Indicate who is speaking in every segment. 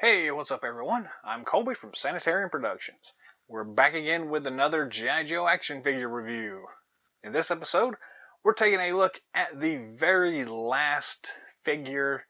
Speaker 1: Hey, what's up everyone? I'm Colby from Sanitarium Productions. We're back again with another G.I. Joe action figure review. In this episode, we're taking a look at the very last figure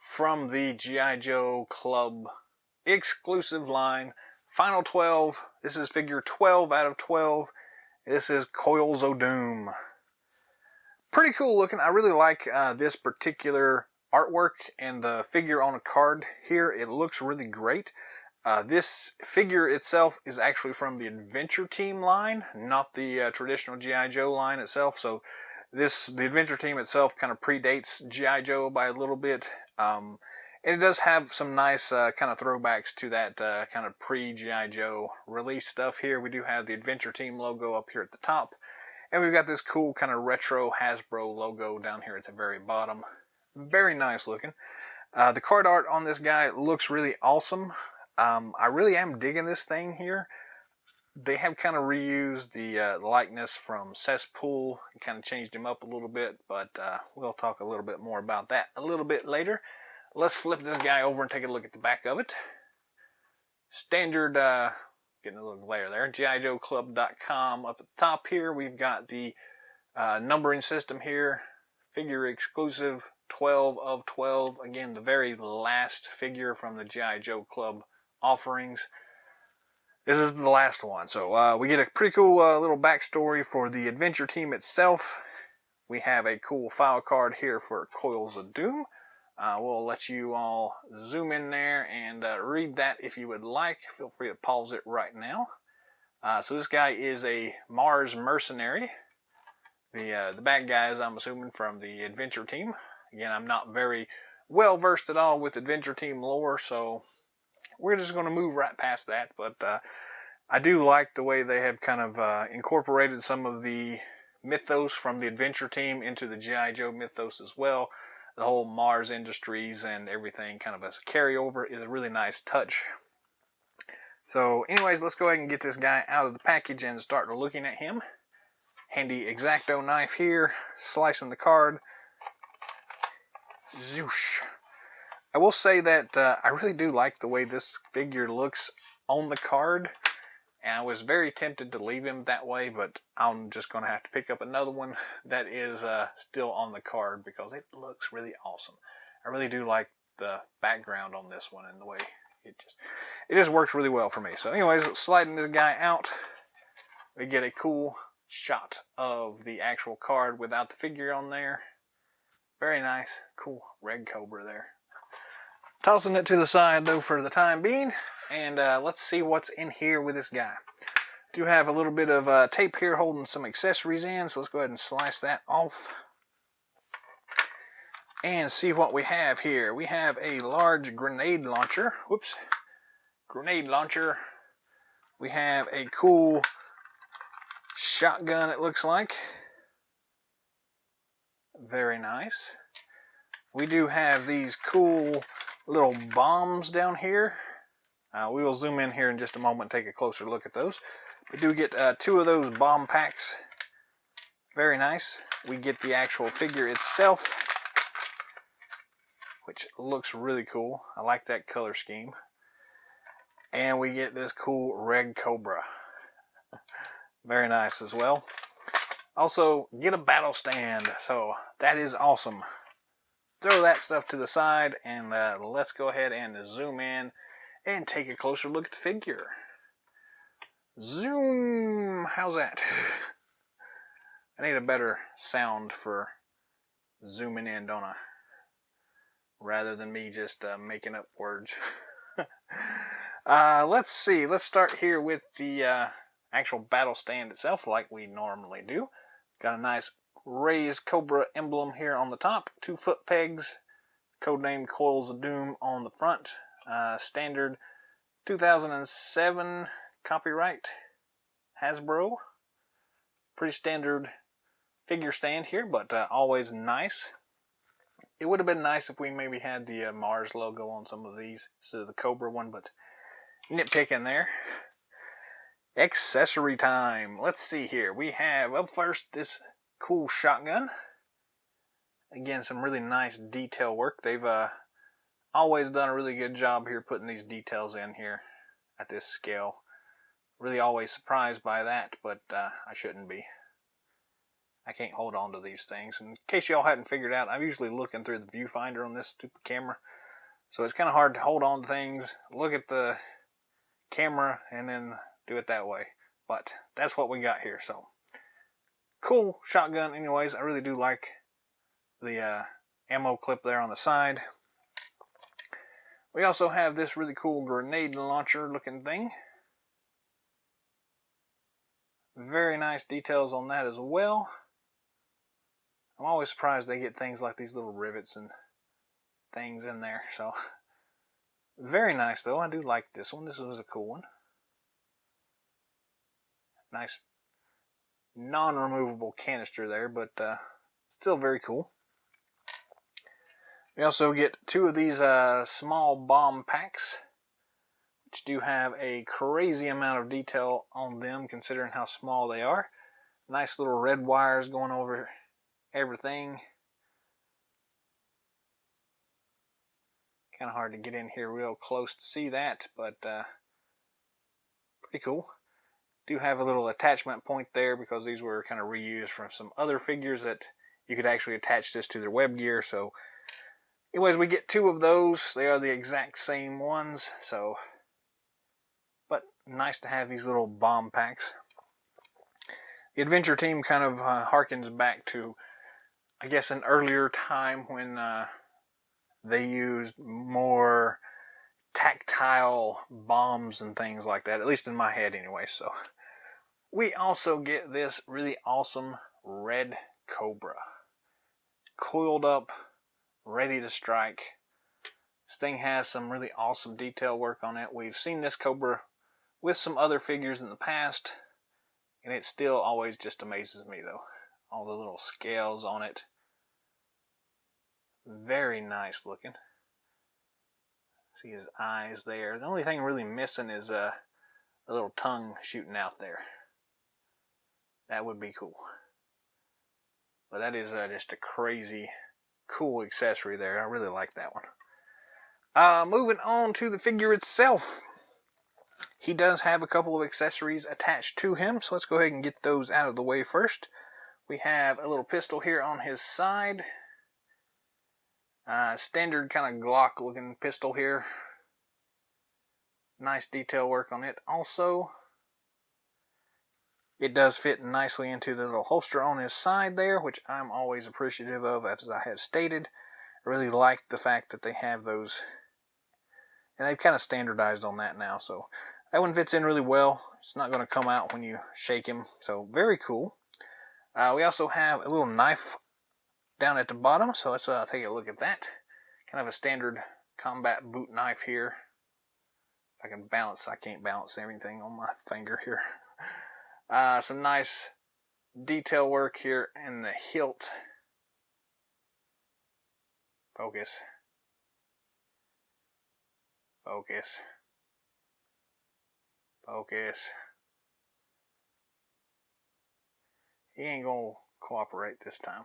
Speaker 1: from the G.I. Joe Club exclusive line, Final 12. This is figure 12 out of 12. This is Coils of Doom. Pretty cool looking. I really like this particular artwork and the figure on a card here. It looks really great. This figure itself is actually from the Adventure Team line, not the traditional G.I. Joe line itself. So the Adventure Team itself kind of predates G.I. Joe by a little bit. And it does have some nice kind of throwbacks to that kind of pre-G.I. Joe release stuff here. We do have the Adventure Team logo up here at the top. And we've got this cool kind of retro Hasbro logo down here at the very bottom. Very nice looking. The card art on this guy looks really awesome. I really am digging this thing here. They have kind of reused the likeness from Cesspool and kind of changed him up a little bit, but we'll talk a little bit more about that a little bit later. Let's flip this guy over and take a look at the back of it. Standard, getting a little glare there, GIJoeClub.com. Up at the top here, we've got the numbering system here. Figure exclusive, 12 of 12. Again, the very last figure from the G.I. Joe Club offerings. This is the last one. So we get a pretty cool little backstory for the Adventure Team itself. We have a cool file card here for Coils of Doom. We'll let you all zoom in there and read that if you would like. Feel free to pause it right now. So this guy is a Mars mercenary. The bad guys, I'm assuming, from the Adventure Team. Again, I'm not very well versed at all with Adventure Team lore, so we're just going to move right past that. But I do like the way they have kind of incorporated some of the mythos from the Adventure Team into the G.I. Joe mythos as well. The whole Mars Industries and everything kind of as a carryover is a really nice touch. So anyways, let's go ahead and get this guy out of the package and start looking at him. Handy X-Acto knife here, slicing the card. Zoosh. I will say that I really do like the way this figure looks on the card. And I was very tempted to leave him that way, but I'm just going to have to pick up another one that is still on the card because it looks really awesome. I really do like the background on this one and the way it just works really well for me. So anyways, sliding this guy out, we get a cool shot of the actual card without the figure on there. Very nice. Cool red cobra there. Tossing it to the side though for the time being, and let's see what's in here with this guy. Do have a little bit of tape here holding some accessories in, so let's go ahead and slice that off and see what we have here. We have a large grenade launcher. Whoops. Grenade launcher. We have a cool shotgun, it looks like. Very nice. We do have these cool little bombs down here. We will zoom in here in just a moment and take a closer look at those. We do get 2 of those bomb packs. Very nice. We get the actual figure itself, which looks really cool. I like that color scheme. And we get this cool red cobra. Very nice as well. Also, get a battle stand. So that is awesome. Throw that stuff to the side and let's go ahead and zoom in and take a closer look at the figure. Zoom! How's that? I need a better sound for zooming in, don't I? Rather than me just making up words. Let's see. Let's start here with the actual battle stand itself like we normally do. Got a nice raised Cobra emblem here on the top, 2 foot pegs, codename Coils of Doom on the front, standard 2007 copyright Hasbro. Pretty standard figure stand here, but always nice. It would have been nice if we maybe had the Mars logo on some of these instead of the Cobra one, but nitpicking there. Accessory time. Let's see here. We have up first this cool shotgun. Again, some really nice detail work. They've always done a really good job here putting these details in here at this scale. Really always surprised by that, but I shouldn't be. I can't hold on to these things. In case y'all hadn't figured out, I'm usually looking through the viewfinder on this stupid camera. So it's kind of hard to hold on to things, look at the camera, and then do it that way. But that's what we got here. So cool shotgun anyways. I really do like the ammo clip there on the side. We also have this really cool grenade launcher looking thing. Very nice details on that as well. I'm always surprised they get things like these little rivets and things in there. So very nice though. I do like this one. This was a cool one. Nice non-removable canister there, but still very cool. We also get two of these small bomb packs, which do have a crazy amount of detail on them considering how small they are. Nice little red wires going over everything. Kind of hard to get in here real close to see that, but pretty cool. Do have a little attachment point there because these were kind of reused from some other figures that you could actually attach this to their web gear. So anyways, we get two of those. They are the exact same ones, so but nice to have these little bomb packs. The adventure team kind of harkens back to, I guess, an earlier time when they used more tactile bombs and things like that, at least in my head anyway. So we also get this really awesome red Cobra, coiled up, ready to strike. This thing has some really awesome detail work on it. We've seen this Cobra with some other figures in the past, and it still always just amazes me though. All the little scales on it. Very nice looking. See his eyes there. The only thing really missing is a little tongue shooting out there. That would be cool. But that is just a crazy cool accessory there. I really like that one. Moving on to the figure itself. He does have a couple of accessories attached to him, so let's go ahead and get those out of the way first. We have a little pistol here on his side. Standard kind of Glock looking pistol here. Nice detail work on it also. It does fit nicely into the little holster on his side there, which I'm always appreciative of, as I have stated. I really like the fact that they have those, and they've kind of standardized on that now, so that one fits in really well. It's not going to come out when you shake him, so very cool. We also have a little knife down at the bottom, so let's take a look at that. Kind of a standard combat boot knife here. If I can balance, I can't balance everything on my finger here. Some nice detail work here in the hilt. Focus. Focus. Focus. He ain't gonna cooperate this time.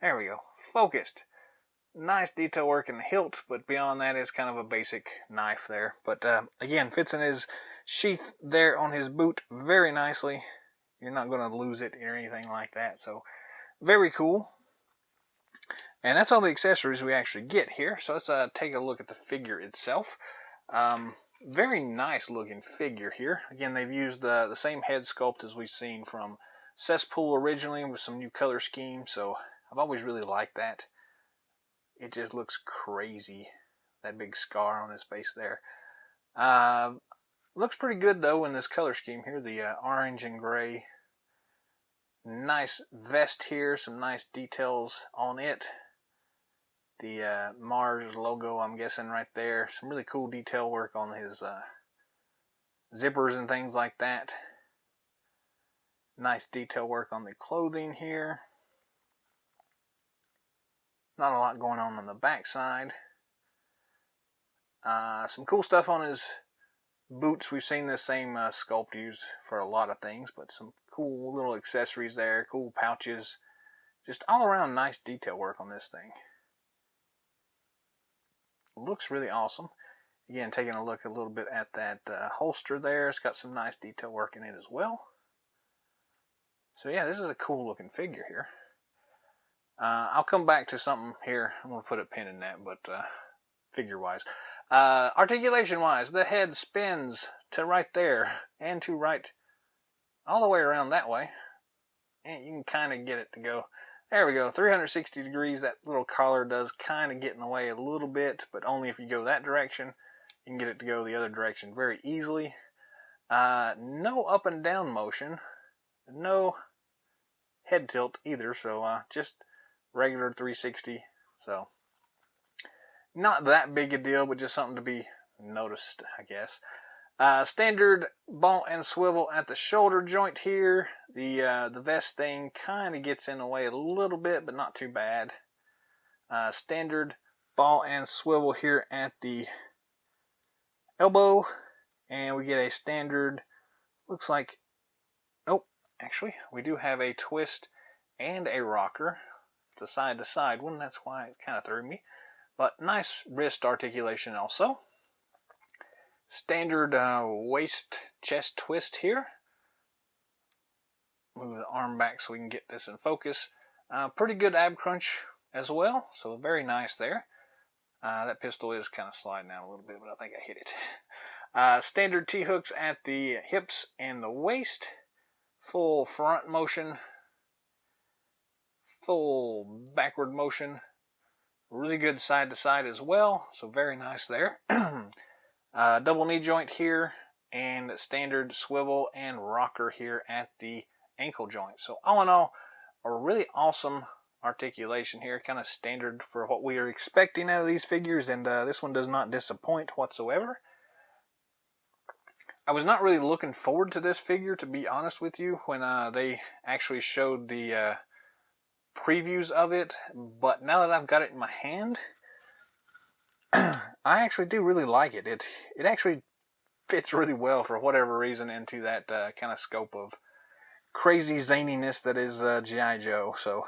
Speaker 1: There we go. Focused. Nice detail work in the hilt, but beyond that is kind of a basic knife there. But again, fits in his sheath there on his boot very nicely. You're not going to lose it or anything like that. So very cool. And that's all the accessories we actually get here. So let's take a look at the figure itself. Very nice looking figure here. Again, they've used the same head sculpt as we've seen from Cesspool originally with some new color scheme. So I've always really liked that. It just looks crazy. That big scar on his face there. Looks pretty good though in this color scheme here. The orange and gray. Nice vest here. Some nice details on it. The Mars logo, I'm guessing, right there. Some really cool detail work on his zippers and things like that. Nice detail work on the clothing here. Not a lot going on the back side. Some cool stuff on his boots. We've seen this same sculpt used for a lot of things, but some cool little accessories there. Cool pouches. Just all around nice detail work on this thing. Looks really awesome. Again, taking a look a little bit at that holster there. It's got some nice detail work in it as well. So yeah, this is a cool looking figure here. I'll come back to something here. I'm going to put a pin in that, but figure-wise. Articulation-wise, the head spins to right there and to right all the way around that way. And you can kind of get it to go. There we go, 360 degrees. That little collar does kind of get in the way a little bit, but only if you go that direction. You can get it to go the other direction very easily. No up and down motion. No head tilt either, so just regular 360. So not that big a deal, but just something to be noticed, I guess. Standard ball and swivel at the shoulder joint here. The vest thing kind of gets in the way a little bit, but not too bad. Standard ball and swivel here at the elbow, and we get a standard, looks like, nope, actually, we do have a twist and a rocker. It's a side-to-side one, that's why it kind of threw me. But nice wrist articulation also. Standard waist chest twist here. Move the arm back so we can get this in focus. Pretty good ab crunch as well, so very nice there. That pistol is kind of sliding out a little bit, but I think I hit it. Standard T-hooks at the hips and the waist. Full front motion. Full backward motion. Really good side to side as well, so very nice there. Double knee joint here, and standard swivel and rocker here at the ankle joint. So all in all, a really awesome articulation here, kind of standard for what we are expecting out of these figures, and this one does not disappoint whatsoever. I was not really looking forward to this figure, to be honest with you, when they actually showed the previews of it, but now that I've got it in my hand, I actually do really like it. It actually fits really well for whatever reason into that kind of scope of crazy zaniness that is G.I. Joe. So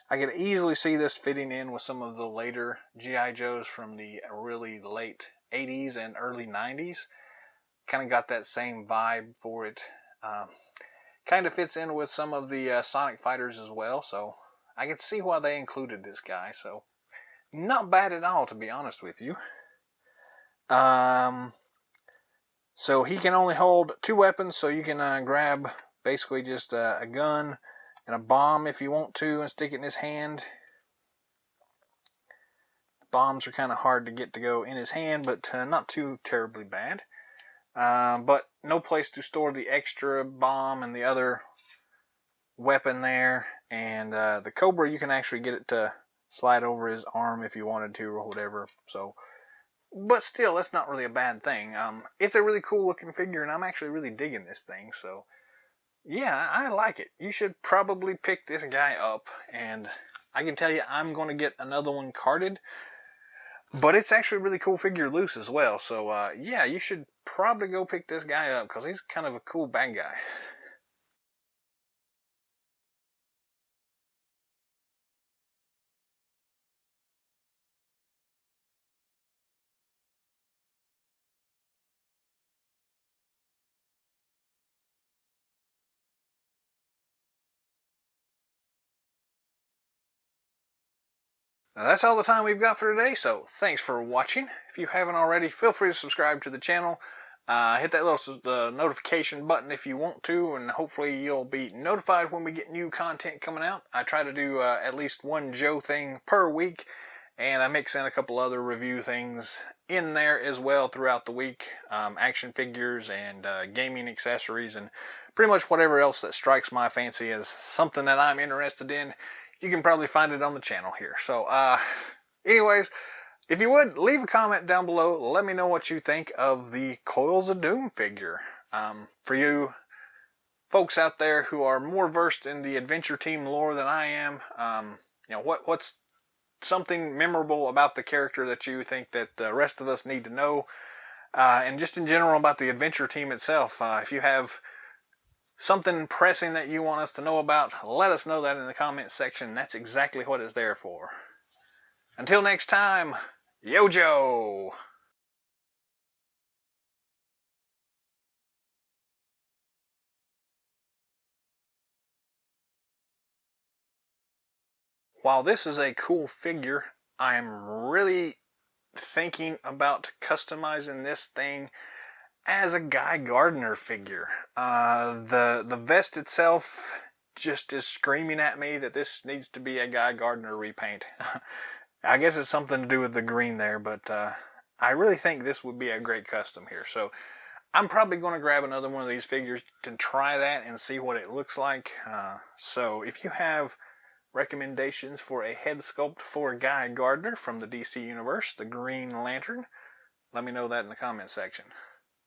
Speaker 1: I could easily see this fitting in with some of the later G.I. Joes from the really late 80s and early 90s. Kind of got that same vibe for it. Kind of fits in with some of the Sonic Fighters as well, so I can see why they included this guy. So not bad at all, to be honest with you. So he can only hold 2 weapons, so you can grab basically just a gun and a bomb if you want to and stick it in his hand. The bombs are kind of hard to get to go in his hand, but not too terribly bad. But no place to store the extra bomb and the other weapon there. And the Cobra, you can actually get it to slide over his arm if you wanted to or whatever. So, but still, that's not really a bad thing. It's a really cool looking figure, and I'm actually really digging this thing. So yeah, I like it. You should probably pick this guy up, and I can tell you I'm going to get another one carded. But it's actually a really cool figure loose as well. So yeah, you should probably go pick this guy up because he's kind of a cool bad guy. Now that's all the time we've got for today, so thanks for watching. If you haven't already, feel free to subscribe to the channel. Hit that little notification button if you want to, and hopefully you'll be notified when we get new content coming out. I try to do at least one Joe thing per week, and I mix in a couple other review things in there as well throughout the week. Action figures and gaming accessories and pretty much whatever else that strikes my fancy as something that I'm interested in. You can probably find it on the channel here. So, anyways, if you would, leave a comment down below. Let me know what you think of the Coils of Doom figure. For you folks out there who are more versed in the Adventure Team lore than I am, you know, what's something memorable about the character that you think that the rest of us need to know? And just in general about the Adventure Team itself. If you have something pressing that you want us to know about, let us know that in the comments section. That's exactly what it's there for. Until next time, Yo-Jo! While this is a cool figure, I am really thinking about customizing this thing as a Guy Gardner figure. The vest itself just is screaming at me that this needs to be a Guy Gardner repaint. I guess it's something to do with the green there, but I really think this would be a great custom here. So I'm probably going to grab another one of these figures to try that and see what it looks like. So if you have recommendations for a head sculpt for Guy Gardner from the DC Universe, the Green Lantern, let me know that in the comment section.